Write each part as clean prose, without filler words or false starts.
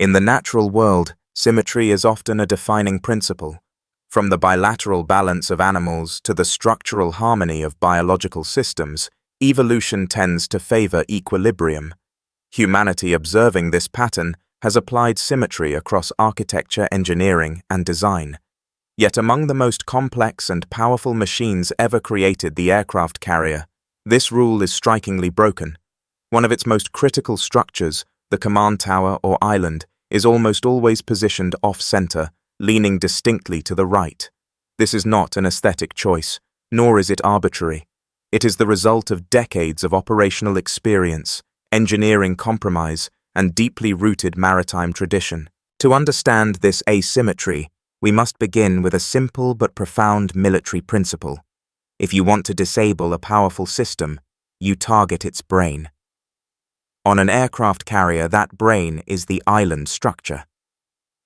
In the natural world, symmetry is often a defining principle. From the bilateral balance of animals to the structural harmony of biological systems, evolution tends to favor equilibrium. Humanity, observing this pattern, has applied symmetry across architecture, engineering, and design. Yet among the most complex and powerful machines ever created, the aircraft carrier, this rule is strikingly broken. One of its most critical structures, the command tower or island, is almost always positioned off-center, leaning distinctly to the right. This is not an aesthetic choice, nor is it arbitrary. It is the result of decades of operational experience, engineering compromise, and deeply rooted maritime tradition. To understand this asymmetry, we must begin with a simple but profound military principle. If you want to disable a powerful system, you target its brain. On an aircraft carrier, that brain is the island structure.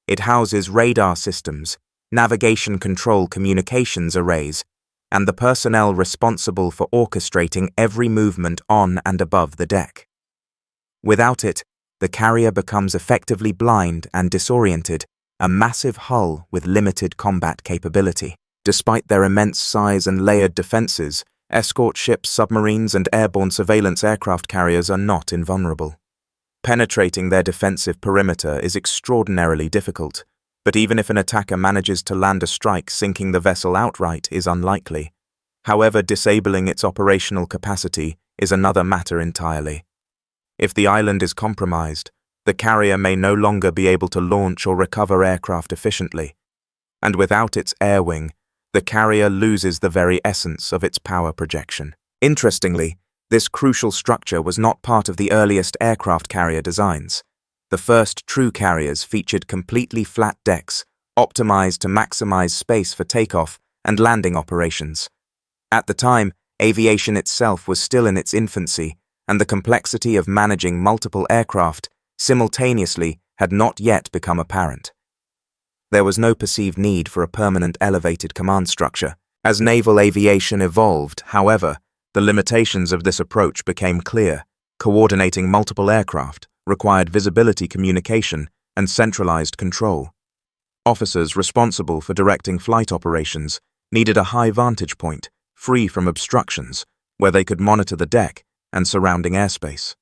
It houses radar systems, navigation control communications arrays, and the personnel responsible for orchestrating every movement on and above the deck. Without it, the carrier becomes effectively blind and disoriented, a massive hull with limited combat capability. Despite their immense size and layered defenses, escort ships, submarines, and airborne surveillance aircraft carriers are not invulnerable. Penetrating their defensive perimeter is extraordinarily difficult, but even if an attacker manages to land a strike, sinking the vessel outright is unlikely. However, disabling its operational capacity is another matter entirely. If the island is compromised, the carrier may no longer be able to launch or recover aircraft efficiently. And without its air wing, the carrier loses the very essence of its power projection. Interestingly, this crucial structure was not part of the earliest aircraft carrier designs. The first true carriers featured completely flat decks, optimized to maximize space for takeoff and landing operations. At the time, aviation itself was still in its infancy, and the complexity of managing multiple aircraft simultaneously had not yet become apparent. There was no perceived need for a permanent elevated command structure. As naval aviation evolved, however, the limitations of this approach became clear. Coordinating multiple aircraft required visibility communication and centralized control. Officers responsible for directing flight operations needed a high vantage point, free from obstructions, where they could monitor the deck and surrounding airspace.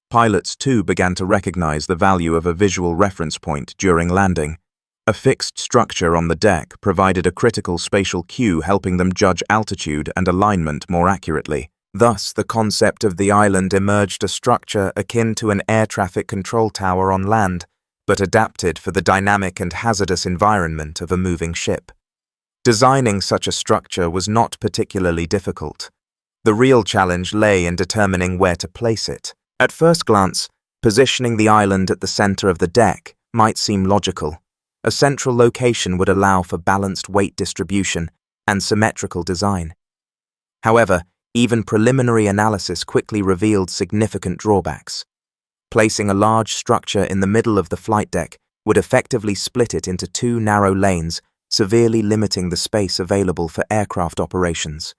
Pilots, too, began to recognize the value of a visual reference point during landing. A fixed structure on the deck provided a critical spatial cue, helping them judge altitude and alignment more accurately. Thus, the concept of the island emerged, a structure akin to an air traffic control tower on land, but adapted for the dynamic and hazardous environment of a moving ship. Designing such a structure was not particularly difficult. The real challenge lay in determining where to place it. At first glance, positioning the island at the center of the deck might seem logical. A central location would allow for balanced weight distribution and symmetrical design. However, even preliminary analysis quickly revealed significant drawbacks. Placing a large structure in the middle of the flight deck would effectively split it into two narrow lanes, severely limiting the space available for aircraft operations.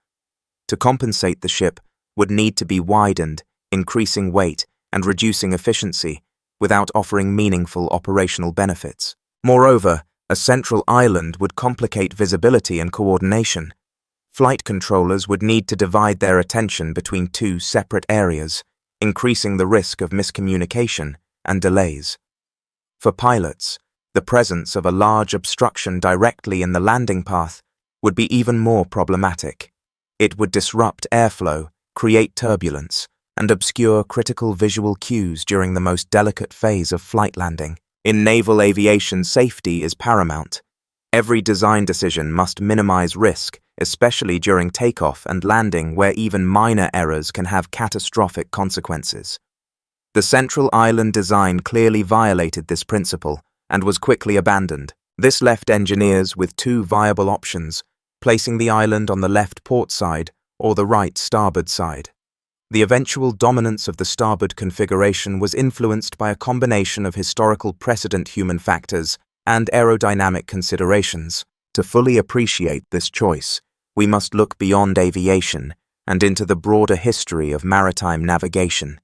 To compensate, the ship would need to be widened, increasing weight and reducing efficiency without offering meaningful operational benefits. Moreover, a central island would complicate visibility and coordination. Flight controllers would need to divide their attention between two separate areas, increasing the risk of miscommunication and delays. For pilots, the presence of a large obstruction directly in the landing path would be even more problematic. It would disrupt airflow, create turbulence, and obscure critical visual cues during the most delicate phase of flight landing. In naval aviation, safety is paramount. Every design decision must minimize risk, especially during takeoff and landing, where even minor errors can have catastrophic consequences. The central island design clearly violated this principle and was quickly abandoned. This left engineers with two viable options, placing the island on the left port side or the right starboard side. The eventual dominance of the starboard configuration was influenced by a combination of historical precedent, human factors, and aerodynamic considerations. To fully appreciate this choice, we must look beyond aviation and into the broader history of maritime navigation.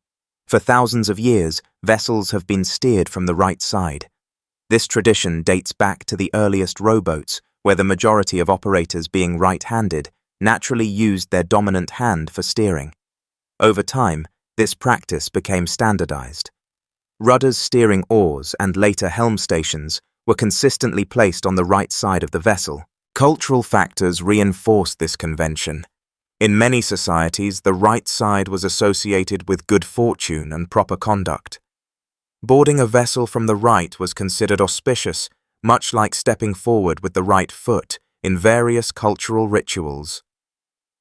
For thousands of years, vessels have been steered from the right side. This tradition dates back to the earliest rowboats, where the majority of operators, being right-handed, naturally used their dominant hand for steering. Over time, this practice became standardized. Rudders steering oars and later helm stations were consistently placed on the right side of the vessel. Cultural factors reinforced this convention. In many societies, the right side was associated with good fortune and proper conduct. Boarding a vessel from the right was considered auspicious, much like stepping forward with the right foot in various cultural rituals.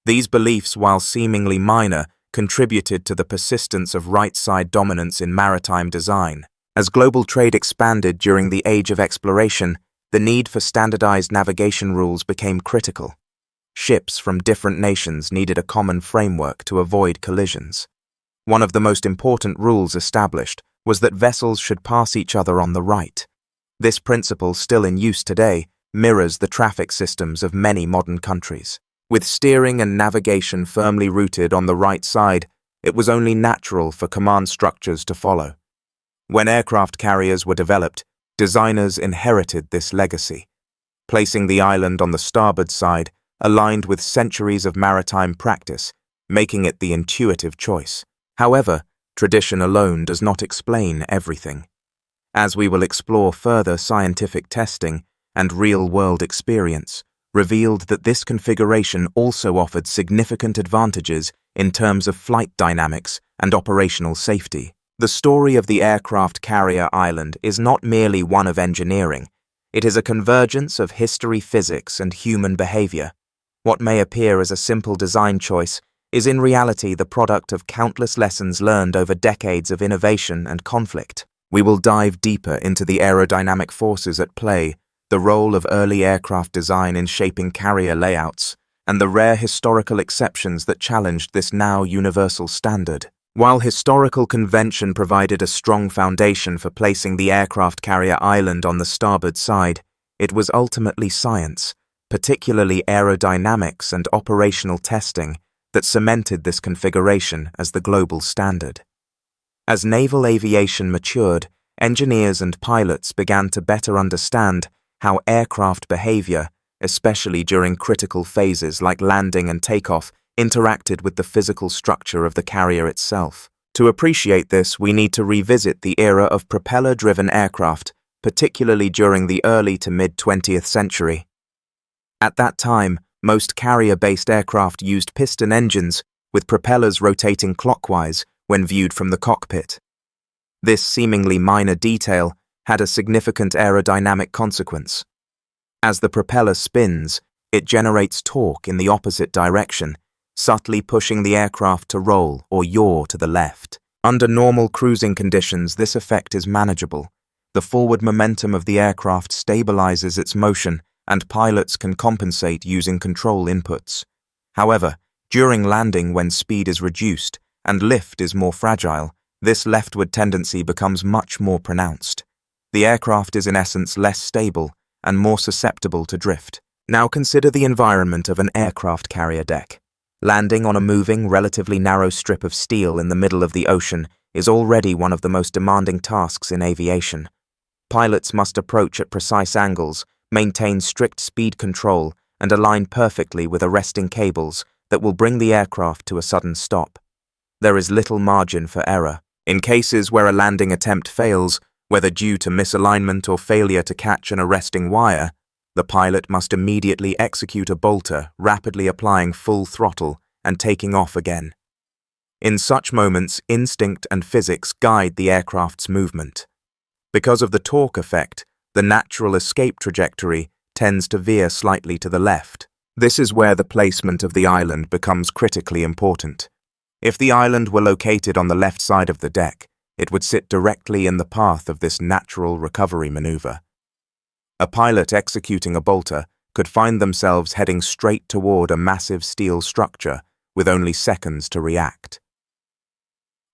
These beliefs, while seemingly minor, contributed to the persistence of right-side dominance in maritime design. As global trade expanded during the Age of Exploration, the need for standardized navigation rules became critical. Ships from different nations needed a common framework to avoid collisions. One of the most important rules established was that vessels should pass each other on the right. This principle, still in use today, mirrors the traffic systems of many modern countries. With steering and navigation firmly rooted on the right side, it was only natural for command structures to follow. When aircraft carriers were developed, designers inherited this legacy. Placing the island on the starboard side aligned with centuries of maritime practice, making it the intuitive choice. However, tradition alone does not explain everything. As we will explore further, scientific testing and real-world experience revealed that this configuration also offered significant advantages in terms of flight dynamics and operational safety. The story of the aircraft carrier island is not merely one of engineering. It is a convergence of history, physics, and human behavior. What may appear as a simple design choice is in reality the product of countless lessons learned over decades of innovation and conflict. We will dive deeper into the aerodynamic forces at play, the role of early aircraft design in shaping carrier layouts, and the rare historical exceptions that challenged this now universal standard. While historical convention provided a strong foundation for placing the aircraft carrier island on the starboard side, it was ultimately science, particularly aerodynamics and operational testing, that cemented this configuration as the global standard. As naval aviation matured, engineers and pilots began to better understand how aircraft behavior, especially during critical phases like landing and takeoff, interacted with the physical structure of the carrier itself. To appreciate this, we need to revisit the era of propeller-driven aircraft, particularly during the early to mid-20th century. At that time, most carrier-based aircraft used piston engines, with propellers rotating clockwise when viewed from the cockpit. This seemingly minor detail had a significant aerodynamic consequence. As the propeller spins, it generates torque in the opposite direction, subtly pushing the aircraft to roll or yaw to the left. Under normal cruising conditions, this effect is manageable. The forward momentum of the aircraft stabilizes its motion, and pilots can compensate using control inputs. However, during landing, when speed is reduced and lift is more fragile, this leftward tendency becomes much more pronounced. The aircraft is in essence less stable and more susceptible to drift. Now consider the environment of an aircraft carrier deck. Landing on a moving, relatively narrow strip of steel in the middle of the ocean is already one of the most demanding tasks in aviation. Pilots must approach at precise angles, maintain strict speed control, and align perfectly with arresting cables that will bring the aircraft to a sudden stop. There is little margin for error. In cases where a landing attempt fails, whether due to misalignment or failure to catch an arresting wire, the pilot must immediately execute a bolter, rapidly applying full throttle and taking off again. In such moments, instinct and physics guide the aircraft's movement. Because of the torque effect, the natural escape trajectory tends to veer slightly to the left. This is where the placement of the island becomes critically important. If the island were located on the left side of the deck, it would sit directly in the path of this natural recovery maneuver. A pilot executing a bolter could find themselves heading straight toward a massive steel structure with only seconds to react.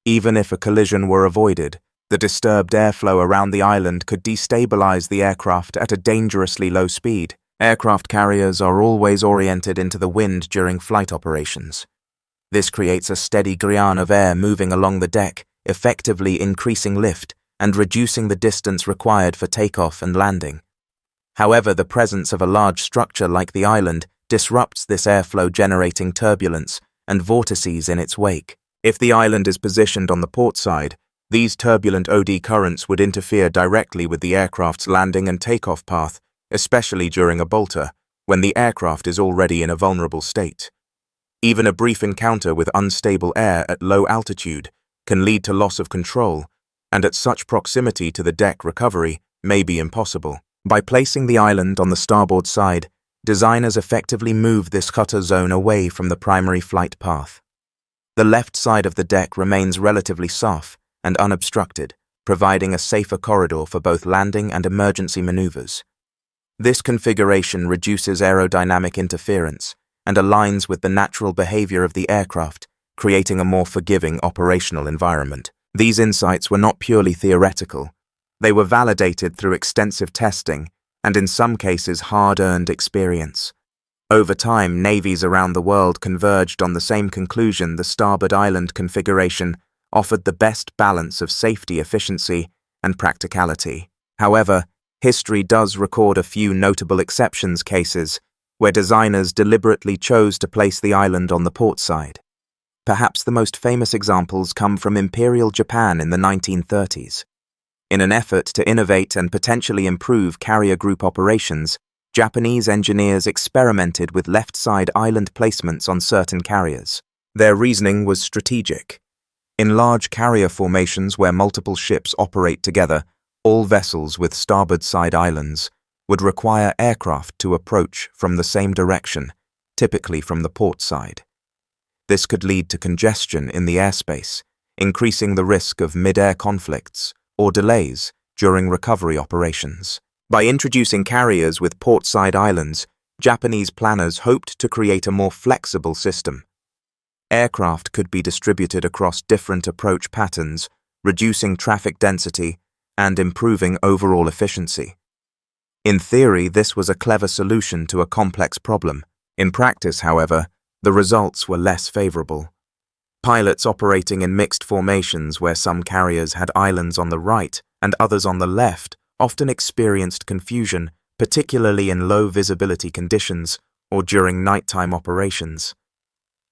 Even if a collision were avoided, the disturbed airflow around the island could destabilize the aircraft at a dangerously low speed. Aircraft carriers are always oriented into the wind during flight operations. This creates a steady grian of air moving along the deck, effectively increasing lift and reducing the distance required for takeoff and landing. However, the presence of a large structure like the island disrupts this airflow, generating turbulence and vortices in its wake. If the island is positioned on the port side, these turbulent OD currents would interfere directly with the aircraft's landing and takeoff path, especially during a bolter, when the aircraft is already in a vulnerable state. Even a brief encounter with unstable air at low altitude can lead to loss of control, and at such proximity to the deck, recovery may be impossible. By placing the island on the starboard side, designers effectively move this cutter zone away from the primary flight path. The left side of the deck remains relatively soft and unobstructed, providing a safer corridor for both landing and emergency maneuvers. This configuration reduces aerodynamic interference and aligns with the natural behavior of the aircraft, creating a more forgiving operational environment. These insights were not purely theoretical. They were validated through extensive testing and, in some cases, hard-earned experience. Over time, navies around the world converged on the same conclusion: the starboard island configuration offered the best balance of safety, efficiency, and practicality. However, history does record a few notable exceptions cases where designers deliberately chose to place the island on the port side. Perhaps the most famous examples come from Imperial Japan in the 1930s. In an effort to innovate and potentially improve carrier group operations, Japanese engineers experimented with left-side island placements on certain carriers. Their reasoning was strategic. In large carrier formations where multiple ships operate together, all vessels with starboard-side islands would require aircraft to approach from the same direction, typically from the port side. This could lead to congestion in the airspace, increasing the risk of mid-air conflicts or delays during recovery operations. By introducing carriers with port-side islands, Japanese planners hoped to create a more flexible system. Aircraft could be distributed across different approach patterns, reducing traffic density and improving overall efficiency. In theory, this was a clever solution to a complex problem. In practice, however, the results were less favorable. Pilots operating in mixed formations where some carriers had islands on the right and others on the left often experienced confusion, particularly in low visibility conditions or during nighttime operations.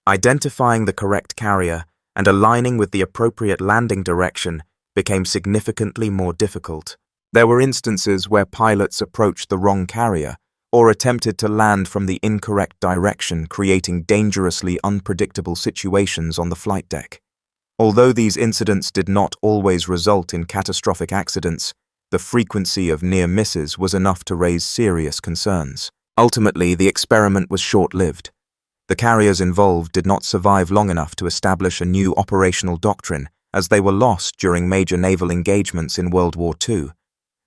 Identifying the correct carrier and aligning with the appropriate landing direction became significantly more difficult. There were instances where pilots approached the wrong carrier or attempted to land from the incorrect direction, creating dangerously unpredictable situations on the flight deck. Although these incidents did not always result in catastrophic accidents, the frequency of near misses was enough to raise serious concerns. Ultimately, the experiment was short-lived. The carriers involved did not survive long enough to establish a new operational doctrine, as they were lost during major naval engagements in World War II.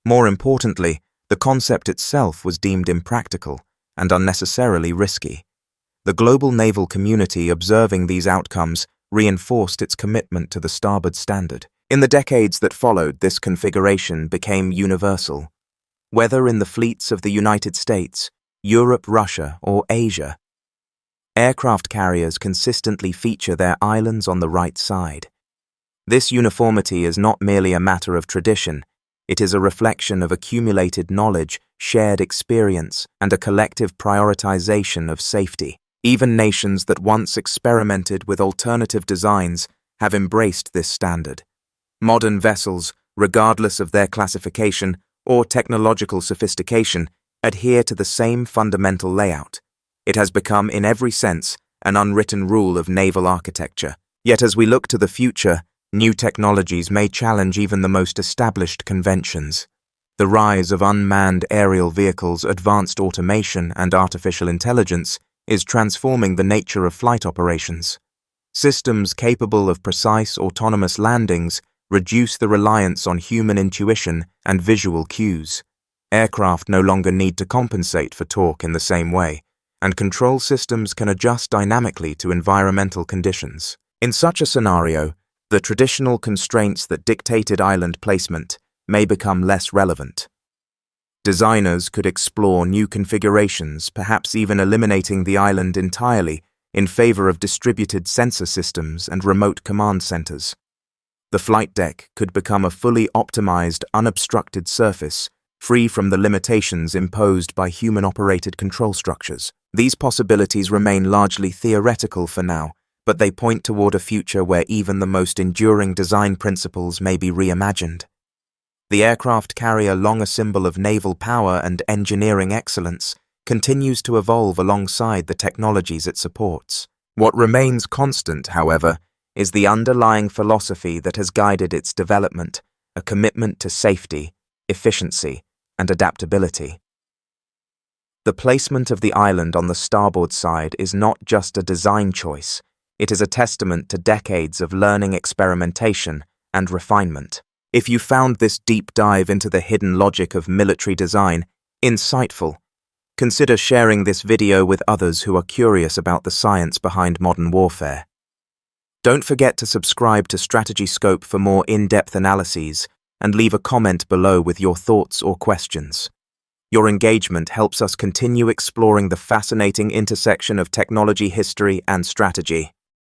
More importantly, the concept itself was deemed impractical and unnecessarily risky. The global naval community observing these outcomes reinforced its commitment to the starboard standard. In the decades that followed, this configuration became universal. Whether in the fleets of the United States, Europe, Russia, or Asia, aircraft carriers consistently feature their islands on the right side. This uniformity is not merely a matter of tradition. It is a reflection of accumulated knowledge, shared experience, and a collective prioritization of safety. Even nations that once experimented with alternative designs have embraced this standard. Modern vessels, regardless of their classification or technological sophistication, adhere to the same fundamental layout. It has become, in every sense, an unwritten rule of naval architecture. Yet as we look to the future, new technologies may challenge even the most established conventions. The rise of unmanned aerial vehicles, advanced automation, and artificial intelligence is transforming the nature of flight operations. Systems capable of precise autonomous landings reduce the reliance on human intuition and visual cues. Aircraft no longer need to compensate for torque in the same way, and control systems can adjust dynamically to environmental conditions. In such a scenario, the traditional constraints that dictated island placement may become less relevant. Designers could explore new configurations, perhaps even eliminating the island entirely in favor of distributed sensor systems and remote command centers. The flight deck could become a fully optimized, unobstructed surface, free from the limitations imposed by human-operated control structures. These possibilities remain largely theoretical for now, but they point toward a future where even the most enduring design principles may be reimagined. The aircraft carrier, long a symbol of naval power and engineering excellence, continues to evolve alongside the technologies it supports. What remains constant, however, is the underlying philosophy that has guided its development, a commitment to safety, efficiency, and adaptability. The placement of the island on the starboard side is not just a design choice, it is a testament to decades of learning, experimentation, and refinement. If you found this deep dive into the hidden logic of military design insightful, consider sharing this video with others who are curious about the science behind modern warfare. Don't forget to subscribe to Strategy Scope for more in-depth analyses and leave a comment below with your thoughts or questions. Your engagement helps us continue exploring the fascinating intersection of technology, history, and strategy.